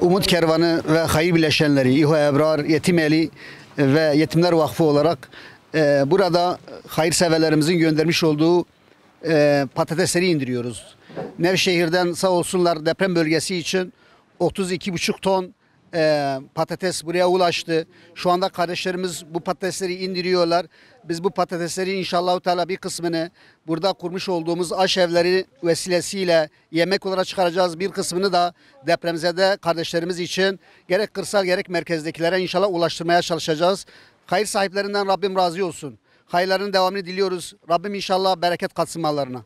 Umut Kervanı ve hayır bileşenleri, İHO Ebrar, Yetimeli ve Yetimler Vakfı olarak burada hayırseverlerimizin göndermiş olduğu patatesleri indiriyoruz. Nevşehir'den sağ olsunlar deprem bölgesi için 32,5 ton patates buraya ulaştı. Şu anda kardeşlerimiz bu patatesleri indiriyorlar. Biz bu patatesleri inşallah Teala bir kısmını burada kurmuş olduğumuz aşevleri vesilesiyle yemek olarak çıkaracağız. Bir kısmını da depremzede kardeşlerimiz için gerek kırsal gerek merkezdekilere inşallah ulaştırmaya çalışacağız. Hayır sahiplerinden Rabbim razı olsun. Hayırların devamını diliyoruz. Rabbim inşallah bereket katsın mallarına.